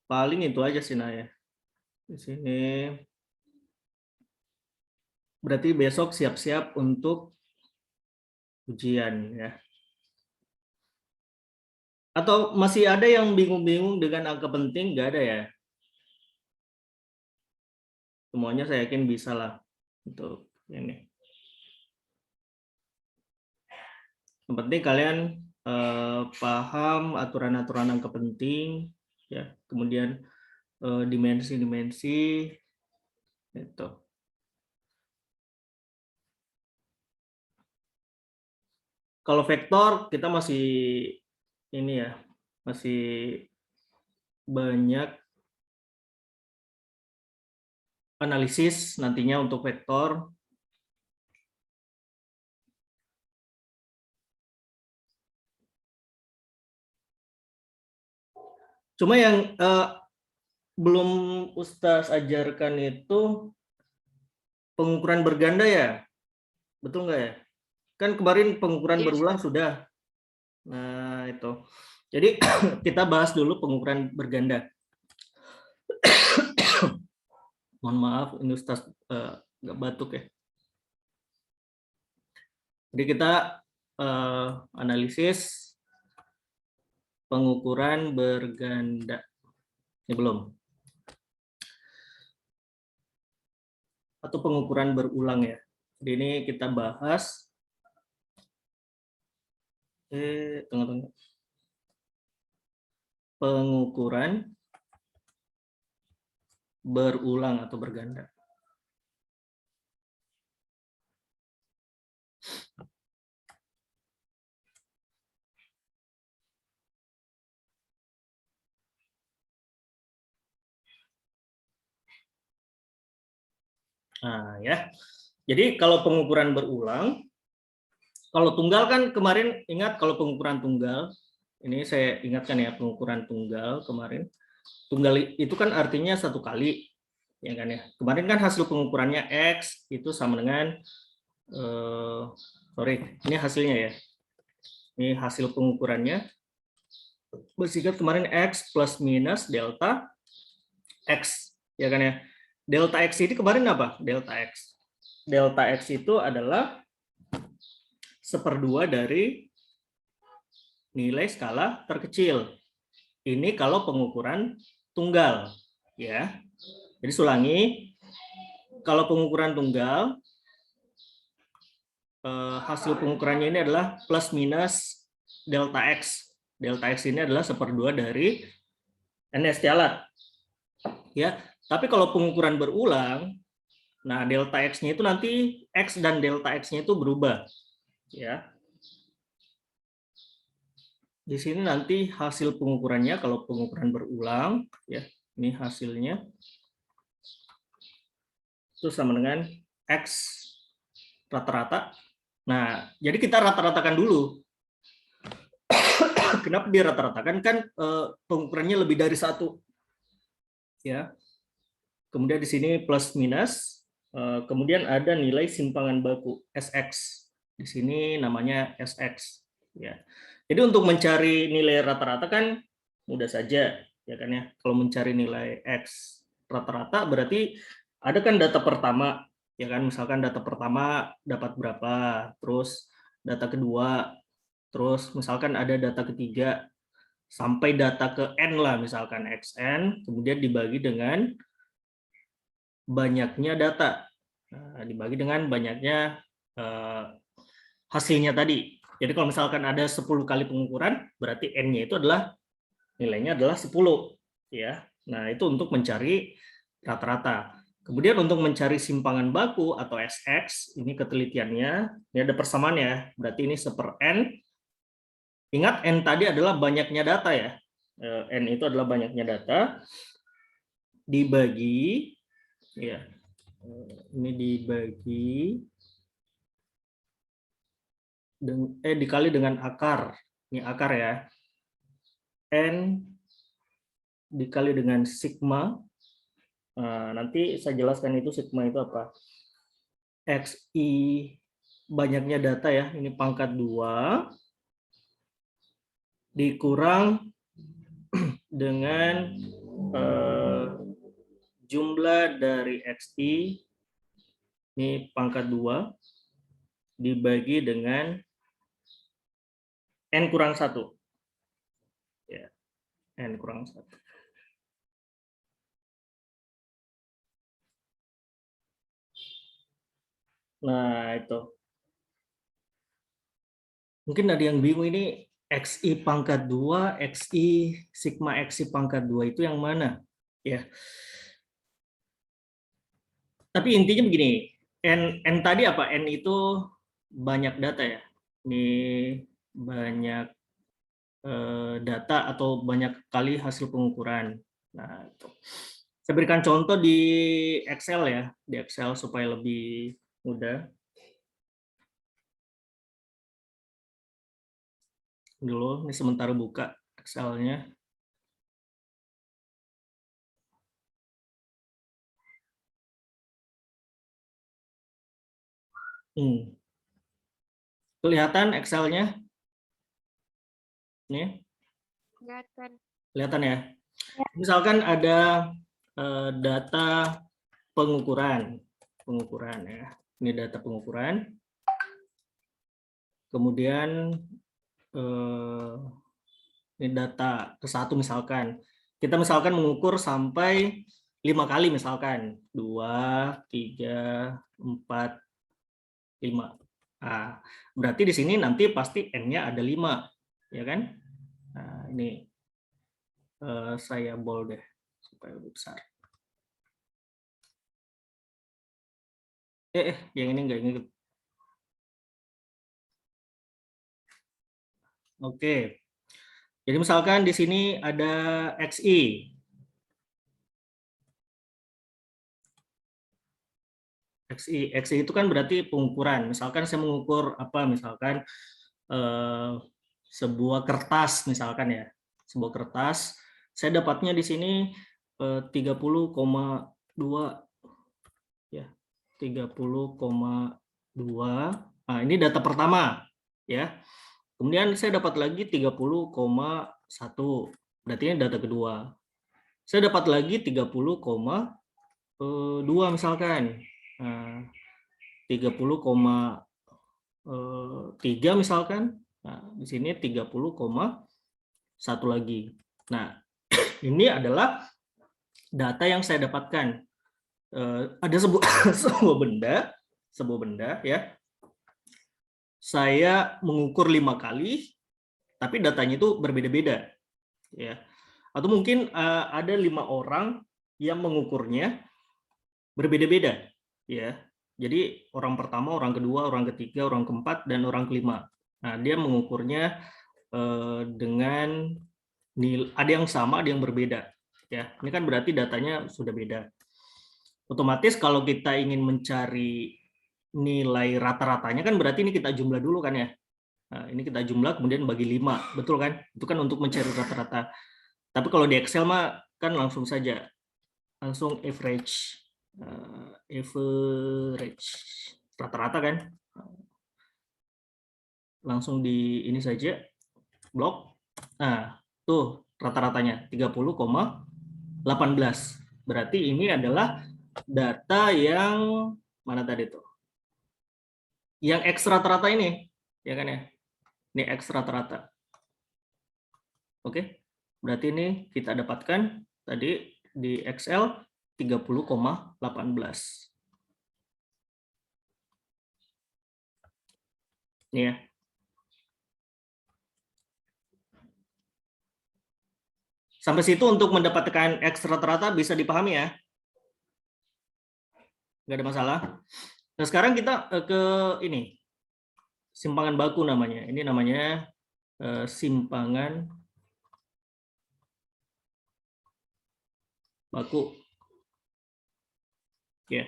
Paling itu aja sih Naya. Di sini. Berarti besok siap-siap untuk ujian ya. Atau masih ada yang bingung-bingung dengan angka penting? Nggak ada ya? Semuanya saya yakin bisa lah untuk ini. Yang penting kalian paham aturan-aturan angka penting, ya. Kemudian dimensi-dimensi, itu. Kalau vektor kita masih ini ya, masih banyak analisis nantinya untuk vektor. Cuma yang belum Ustaz ajarkan itu pengukuran berganda ya, betul nggak ya? Kan kemarin pengukuran berulang sudah. Nah itu. Jadi kita bahas dulu pengukuran berganda. Mohon maaf, ini Ustaz nggak batuk ya. Jadi kita analisis pengukuran berganda. Ini belum. Atau pengukuran berulang ya. Jadi ini kita bahas. Tunggu. Pengukuran berulang atau berganda. Nah, ya. Jadi kalau pengukuran berulang, kalau tunggal kan kemarin ingat kalau pengukuran tunggal, ini saya ingatkan ya pengukuran tunggal kemarin. Tunggal itu kan artinya satu kali, ya kan ya. Kemarin kan hasil pengukurannya X itu sama dengan, ini hasilnya ya. Ini hasil pengukurannya bersingkat kemarin X plus minus delta X, ya kan ya. Delta X ini kemarin apa? Delta X. Delta X itu adalah 1/2 dari nilai skala terkecil. Ini kalau pengukuran tunggal, ya. Jadi ulangi, kalau pengukuran tunggal, hasil pengukurannya ini adalah plus minus delta X. Delta X ini adalah 1/2 dari NST alat. Ya, tapi kalau pengukuran berulang, nah delta X-nya itu nanti X dan delta X-nya itu berubah. Ya. di sini nanti hasil pengukurannya kalau pengukuran berulang, ya, ini hasilnya itu sama dengan X rata-rata. Nah, jadi kita rata-ratakan dulu. Kenapa dia rata-ratakan? Kan pengukurannya lebih dari 1. Ya. Kemudian di sini plus minus, kemudian ada nilai simpangan baku SX. Di sini namanya SX. Ya. Jadi untuk mencari nilai rata-rata kan mudah saja, ya kan ya. Kalau mencari nilai X rata-rata berarti ada kan data pertama, ya kan. Misalkan data pertama dapat berapa, terus data kedua, terus misalkan ada data ketiga sampai data ke N lah, misalkan XN, kemudian dibagi dengan banyaknya data, dibagi dengan banyaknya hasilnya tadi. Jadi kalau misalkan ada 10 kali pengukuran, berarti N-nya itu adalah nilainya adalah 10. Ya. Nah, itu untuk mencari rata-rata. Kemudian untuk mencari simpangan baku atau SX, ini ketelitiannya, ini ada persamaannya, berarti ini 1/N. Ingat N tadi adalah banyaknya data ya. N itu adalah banyaknya data, dibagi, ya, ini dibagi, dikali dengan akar. Ini akar ya. N dikali dengan sigma. Nanti saya jelaskan itu sigma itu apa. XI banyaknya data ya, ini pangkat 2 dikurang dengan jumlah dari XI, ini pangkat 2 dibagi dengan N kurang 1. Ya, N kurang 1. Nah, itu. Mungkin ada yang bingung ini XI pangkat 2, XI, sigma XI pangkat 2 itu yang mana? Ya. Tapi intinya begini, N tadi apa? N itu banyak data ya. Ini banyak data atau banyak kali hasil pengukuran. Nah, itu. Saya berikan contoh di Excel ya, di Excel supaya lebih mudah. Dulu, ini sementara buka Excel-nya. Kelihatan Excel-nya? Nih. Kelihatan ya? Misalkan ada data pengukuran ya. Ini data pengukuran. Kemudian ini data ke-1 misalkan. Kita misalkan mengukur sampai 5 kali misalkan. 2, 3, 4, 5. Nah, berarti di sini nanti pasti N-nya ada 5, ya kan? Nah, ini saya bold deh supaya lebih besar. Yang ini enggak ngikut. Oke. Jadi misalkan di sini ada XI. XI itu kan berarti pengukuran. Misalkan saya mengukur apa? Misalkan sebuah kertas misalkan ya. Sebuah kertas, saya dapatnya di sini 30,2 ya. 30,2. Nah, ini data pertama ya. Kemudian saya dapat lagi 30,1. Berarti ini data kedua. Saya dapat lagi 30,2 misalkan. Nah, 30,3 misalkan. Nah, di sini 30,1 lagi. Nah, ini adalah data yang saya dapatkan. Ada sebuah benda ya. Saya mengukur 5 kali, tapi datanya itu berbeda-beda ya. Atau mungkin ada 5 orang yang mengukurnya berbeda-beda ya. Jadi orang pertama, orang kedua, orang ketiga, orang keempat, dan orang kelima. Nah, dia mengukurnya dengan nilai, ada yang sama, ada yang berbeda. Ya, ini kan berarti datanya sudah beda. Otomatis kalau kita ingin mencari nilai rata-ratanya kan berarti ini kita jumlah dulu kan ya. Nah, ini kita jumlah kemudian bagi 5, betul kan? Itu kan untuk mencari rata-rata. Tapi kalau di Excel mah kan langsung saja, langsung average, rata-rata kan? Langsung di ini saja, blok. Nah, tuh rata-ratanya 30,18. Berarti ini adalah data yang mana tadi tuh? Yang X rata-rata ini, ya kan ya? Ini X rata-rata. Oke, berarti ini kita dapatkan tadi di Excel 30,18. Ini ya. Sampai situ untuk mendapatkan X rata-rata bisa dipahami ya? Nggak ada masalah. Nah, sekarang kita ke ini. Simpangan baku namanya. Ini namanya simpangan baku. Ya.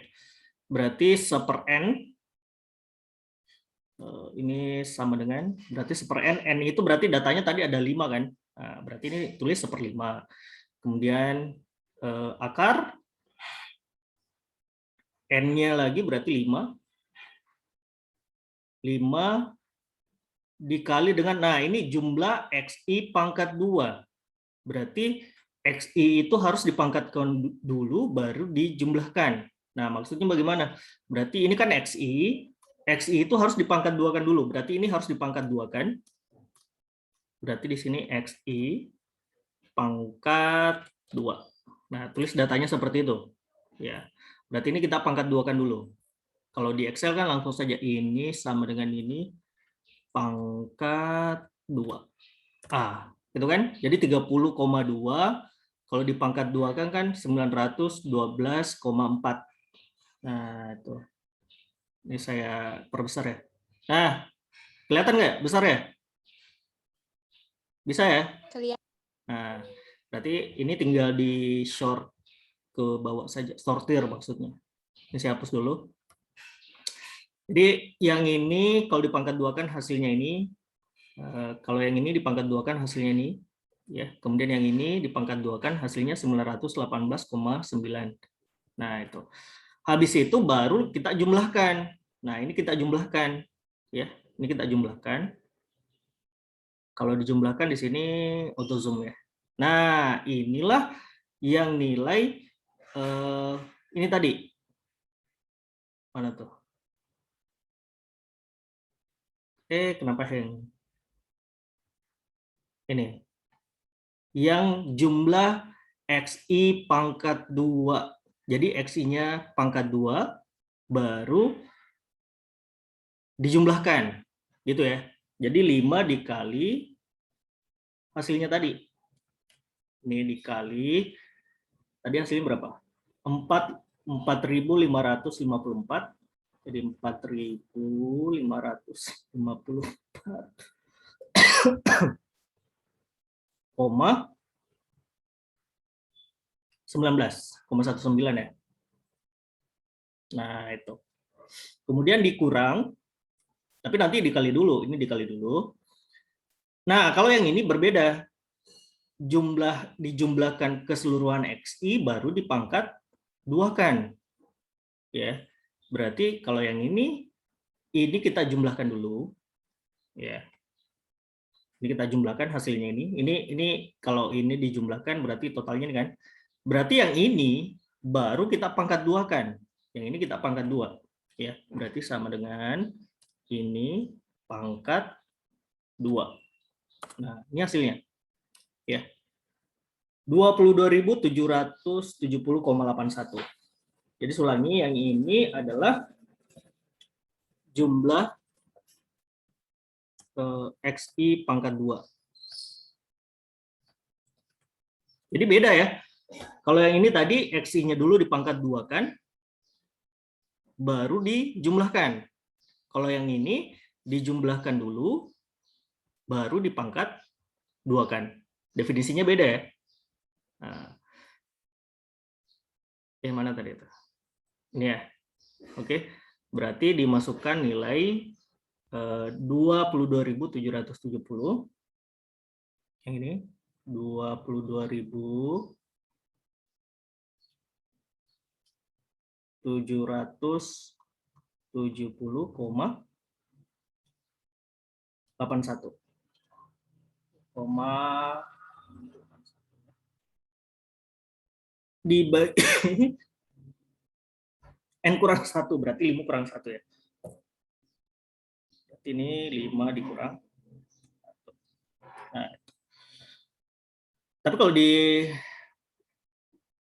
Berarti 1/n ini sama dengan, berarti 1/n, n itu berarti datanya tadi ada 5 kan? Nah, berarti ini tulis 1/5. Kemudian akar, n-nya lagi berarti 5. 5 dikali dengan, nah ini jumlah XI pangkat 2. Berarti XI itu harus dipangkatkan dulu baru dijumlahkan. Nah, maksudnya bagaimana? Berarti ini kan XI itu harus dipangkat 2-kan dulu. Berarti ini harus dipangkat 2-kan. Berarti di sini XI pangkat 2. Nah, tulis datanya seperti itu. Ya. Berarti ini kita pangkat 2-kan dulu. Kalau di Excel kan langsung saja ini sama dengan ini pangkat 2. Itu kan? Jadi 30,2 kalau dipangkat 2 kan 912,4. Nah, itu. Ini saya perbesar ya. Nah, kelihatan nggak besar ya? Bisa ya? Kelihatan. Nah, berarti ini tinggal di short ke bawah saja, sortir maksudnya. Ini saya hapus dulu. Jadi yang ini kalau dipangkat 2 kan hasilnya ini. Kalau yang ini dipangkat 2 kan hasilnya ini. Ya, kemudian yang ini dipangkat 2 kan hasilnya 918,9. Nah, itu. Habis itu baru kita jumlahkan. Nah, ini kita jumlahkan. Ya, ini kita jumlahkan. Kalau dijumlahkan di sini auto zoom ya. Nah, inilah yang nilai ini tadi. Mana tuh? Kenapa hang? Ini. Yang jumlah XI pangkat 2. Jadi XI-nya pangkat 2 baru dijumlahkan. Gitu ya. Jadi 5 dikali hasilnya tadi. Ini dikali, tadi hasilnya berapa? 4.554. Jadi 4.554,19 ya. Nah, itu. Kemudian dikurang, tapi nanti dikali dulu, ini dikali dulu. Nah, kalau yang ini berbeda. Dijumlahkan keseluruhan XI baru dipangkat 2-kan. Ya. Berarti kalau yang ini kita jumlahkan dulu. Ya. Ini kita jumlahkan hasilnya ini. Ini kalau ini dijumlahkan berarti totalnya ini kan. Berarti yang ini baru kita pangkat 2-kan. Yang ini kita pangkat 2. Ya, berarti sama dengan ini pangkat 2. Nah, ini hasilnya. Ya. 22.770,81. Jadi ulangi, yang ini adalah jumlah XI pangkat 2. Jadi beda ya. Kalau yang ini tadi XI-nya dulu dipangkat 2 kan, baru dijumlahkan. Kalau yang ini dijumlahkan dulu, baru dipangkat 2 kan. Definisinya beda ya. Nah, yang mana tadi itu? Ini ya. Oke. Berarti dimasukkan nilai 22.770. Yang ini 22.770,81. Dibagi N kurang 1, berarti 5 kurang 1 ya. Berarti ini 5 dikurang 1. Nah, tapi kalau di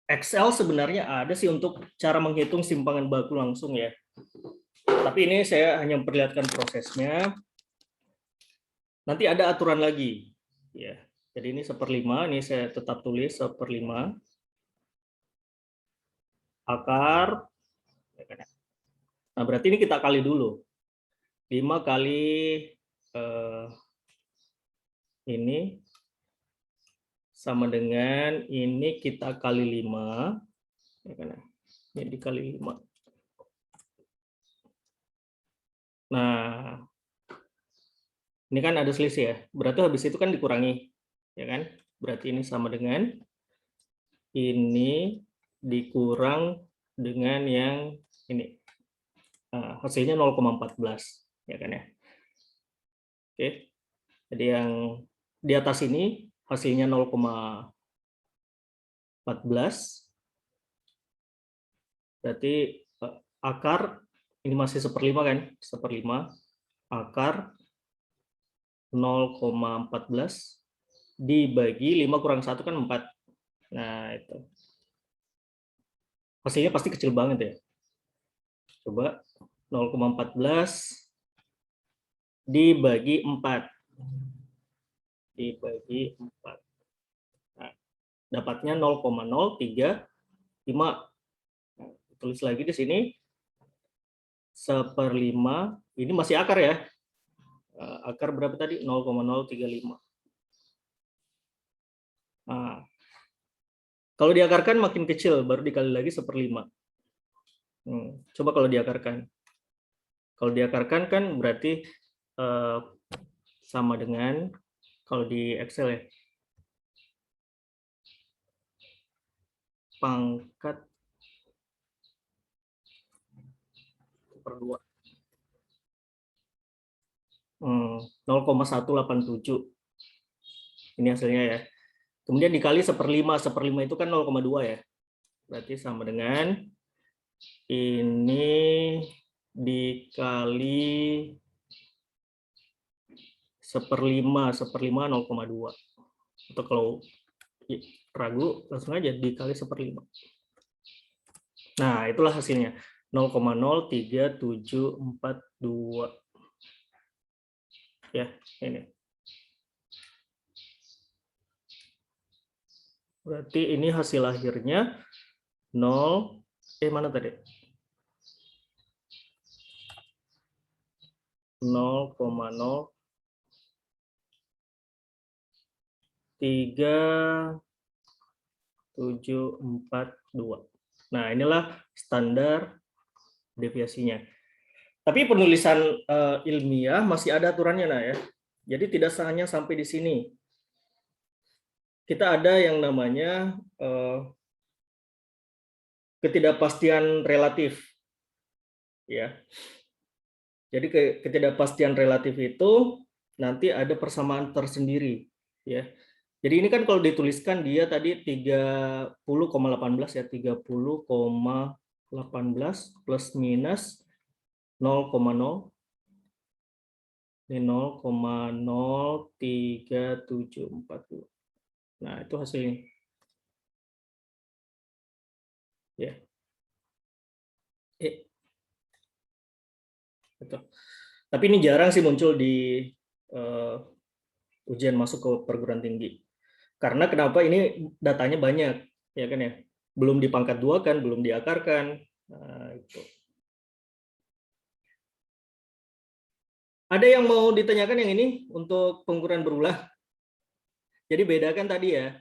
Excel sebenarnya ada sih untuk cara menghitung simpangan baku langsung ya. Tapi ini saya hanya memperlihatkan prosesnya. Nanti ada aturan lagi. Ya. Jadi ini 1/5, ini saya tetap tulis 1/5. Akar. Nah, berarti ini kita kali dulu. 5 kali ini sama dengan ini kita kali 5. Ya kan? Ini dikali 5. Nah, ini kan ada selisih ya. Berarti habis itu kan dikurangi. Ya kan? Berarti ini sama dengan ini dikurang dengan yang ini. Nah, hasilnya 0,14. Ya kan ya. Oke. Jadi yang di atas ini hasilnya 0,14. Berarti akar ini masih 1/5 kan? 1/5 akar 0,14 dibagi 5 kurang 1 kan 4. Nah, itu. Hasilnya pasti kecil banget ya. Coba 0,14 dibagi 4. Dibagi 4. Nah, dapatnya 0,035. Nah, tulis lagi di sini 1/5. Ini masih akar ya. Akar berapa tadi? 0,035. Nah, kalau diakarkan makin kecil, baru dikali lagi 1/5. Coba kalau diakarkan. Kalau diakarkan kan berarti sama dengan kalau di Excel ya. Pangkat 1/2. 0,187. Ini hasilnya ya. Kemudian dikali 1/5. 1/5 itu kan 0,2 ya. Berarti sama dengan ini dikali 1/5. 1/5 0,2. Atau kalau ragu langsung aja dikali 1/5. Nah, itulah hasilnya 0,03742. Ya, ini. Berarti ini hasil akhirnya 0, mana tadi? 0,03742. Nah, inilah standar deviasinya. Tapi penulisan ilmiah masih ada aturannya, nah ya. Jadi tidak hanya sampai di sini. Kita ada yang namanya ketidakpastian relatif. Ya. Jadi ketidakpastian relatif itu nanti ada persamaan tersendiri, ya. Jadi ini kan kalau dituliskan dia tadi 30,18 ya, 30,18 plus minus 0,0 ini 0,03742. Nah, itu hasilnya. Ya. Betul. Tapi ini jarang sih muncul di ujian masuk ke perguruan tinggi. Karena kenapa ini datanya banyak, ya kan ya? Belum di pangkat 2 kan, belum diakarkan. Nah, itu. Ada yang mau ditanyakan yang ini untuk pengukuran berulang? Jadi bedakan tadi ya,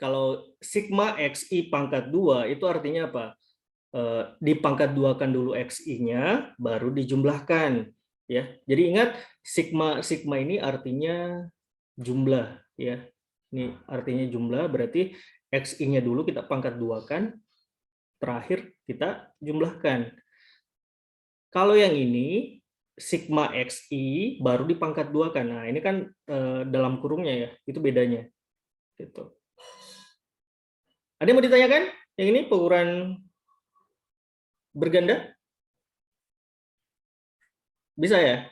kalau sigma XI pangkat 2 itu artinya apa? Dipangkat 2-kan dulu XI-nya, baru dijumlahkan. Ya, jadi ingat sigma ini artinya jumlah. Ya, ini artinya jumlah, berarti XI-nya dulu kita pangkat 2-kan, terakhir kita jumlahkan. Kalau yang ini sigma XI baru dipangkat 2-kan. Nah, ini kan dalam kurungnya ya, itu bedanya. Gitu. Ada yang mau ditanyakan? Yang ini pengukuran berganda? Bisa ya?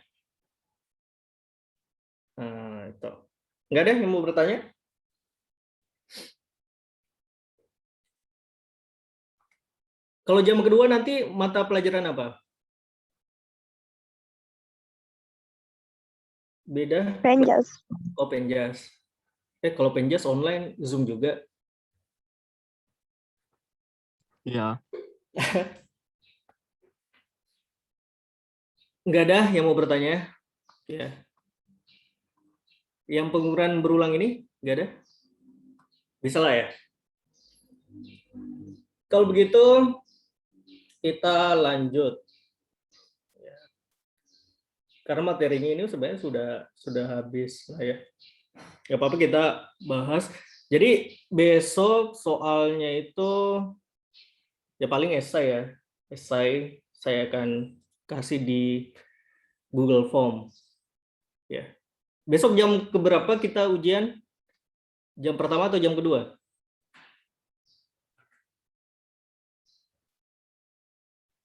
Nah, itu. Nggak ada yang mau bertanya? Kalau jam kedua nanti mata pelajaran apa? Beda? Penjas. Oh, Penjas. Kalau Penjas online, Zoom juga. Iya. Nggak ada yang mau bertanya? Ya. Yang pengukuran berulang ini? Nggak ada? Bisa lah ya? Kalau begitu, kita lanjut. Karena materinya ini sebenarnya sudah habis lah ya. Nggak apa-apa kita bahas. Jadi besok soalnya itu ya paling esai ya. Esai saya akan kasih di Google Form. Ya. Besok jam keberapa kita ujian? Jam pertama atau jam kedua?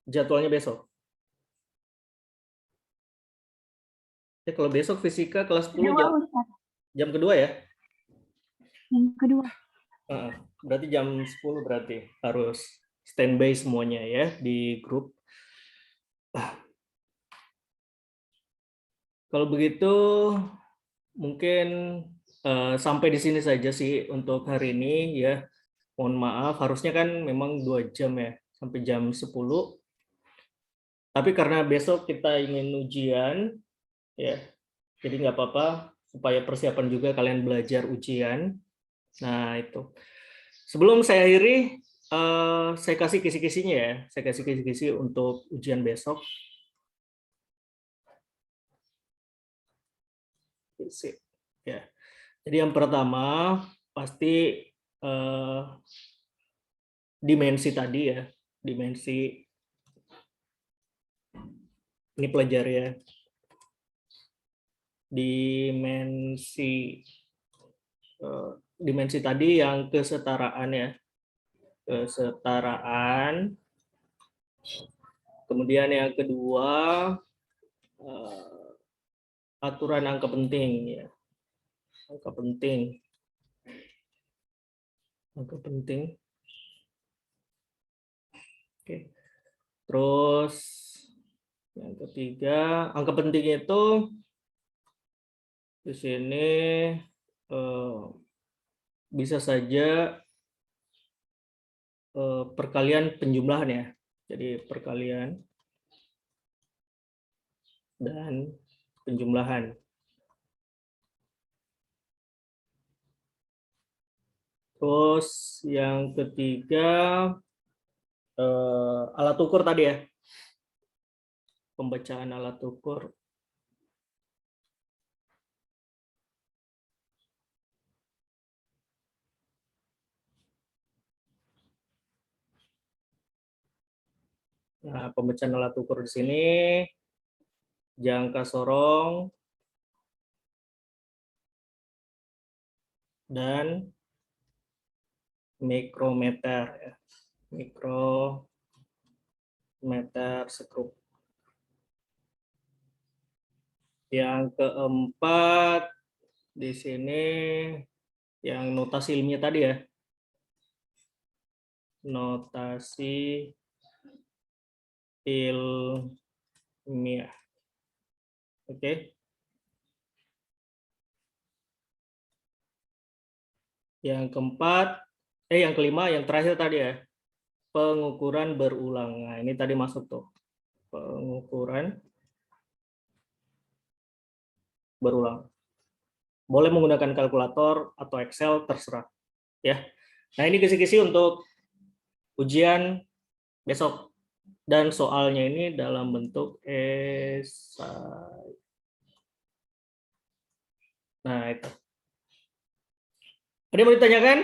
Jadwalnya besok. Kalau besok fisika kelas 10 jam kedua ya? Yang kedua. Berarti jam 10 berarti harus standby semuanya ya di grup. Kalau begitu mungkin sampai di sini saja sih untuk hari ini ya. Mohon maaf, harusnya kan memang 2 jam ya, sampai jam 10. Tapi karena besok kita ingin ujian, ya, jadi nggak apa-apa, supaya persiapan juga kalian belajar ujian. Nah, itu. Sebelum saya akhiri, saya kasih kisi-kisinya ya. Saya kasih kisi-kisi untuk ujian besok. Ya. Jadi yang pertama, pasti dimensi tadi ya. Dimensi, ini pelajari ya. Dimensi tadi yang kesetaraan ya, kesetaraan. Kemudian yang kedua aturan angka penting ya, angka penting. Oke. Terus yang ketiga angka penting itu di sini bisa saja perkalian penjumlahan ya. Jadi perkalian dan penjumlahan. Terus yang ketiga alat ukur tadi ya. Pembacaan alat ukur. Nah, pembacaan alat ukur di sini jangka sorong dan mikrometer ya. Mikrometer skrup. Yang keempat di sini yang notasi ilmiah tadi ya. Notasi ilmiah. Oke. Yang keempat, yang kelima, yang terakhir tadi ya, pengukuran berulang. Nah, ini tadi masuk tuh, pengukuran berulang. Boleh menggunakan kalkulator atau Excel, terserah. Ya. Nah, ini kisi-kisi untuk ujian besok. Dan soalnya ini dalam bentuk esai. Nah, itu. Ada yang mau ditanyakan?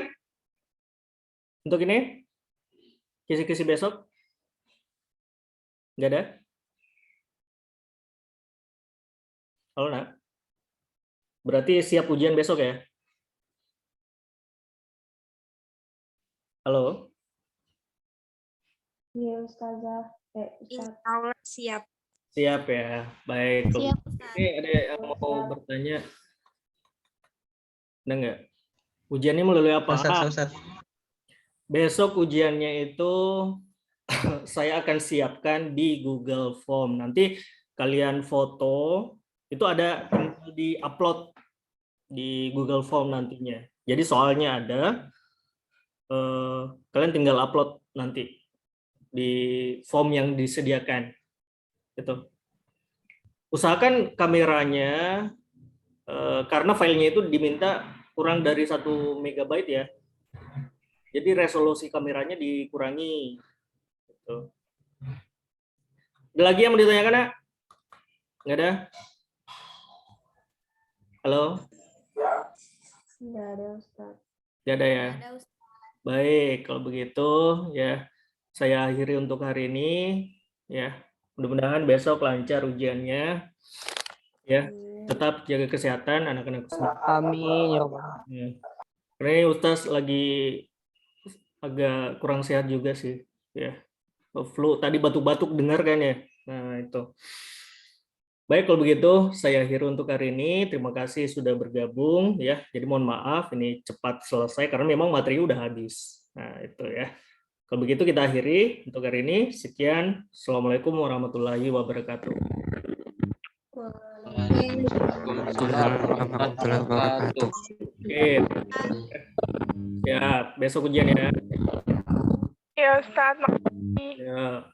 Untuk ini? Kisi-kisi besok? Nggak ada? Halo, nak? Berarti siap ujian besok ya? Halo? Iya, Ustazah. Insya Allah siap. Siap ya. Baik. Siap, Ustaz. Ini ada yang mau bertanya? Ada nggak? Ujiannya melalui apa? Besok ujiannya itu saya akan siapkan di Google Form. Nanti kalian foto, itu ada di upload di Google Form nantinya. Jadi soalnya ada, kalian tinggal upload nanti di form yang disediakan. Gitu. Usahakan kameranya, karena filenya itu diminta kurang dari 1 MB ya. Jadi resolusi kameranya dikurangi. Gitu. Ada lagi yang mau ditanyakan, nak? Nggak ada? Halo? Nggak ada, Ustaz. Nggak ada ya? Ada, Ustaz. Baik, kalau begitu ya saya akhiri untuk hari ini. Ya, mudah-mudahan besok lancar ujiannya. Ya, tetap jaga kesehatan anak-anak semua. Amin ya Allah. Ya. Karena ini Ustaz lagi agak kurang sehat juga sih. Ya, flu tadi batuk-batuk dengar kan ya? Nah itu. Baik, kalau begitu saya akhiri untuk hari ini. Terima kasih sudah bergabung ya. Jadi mohon maaf ini cepat selesai karena memang materi udah habis. Nah itu ya. Kalau begitu kita akhiri untuk hari ini. Sekian. Assalamualaikum warahmatullahi wabarakatuh. Oke. Ya, besok ujian ya. Ya Ustaz, makasih. Ya.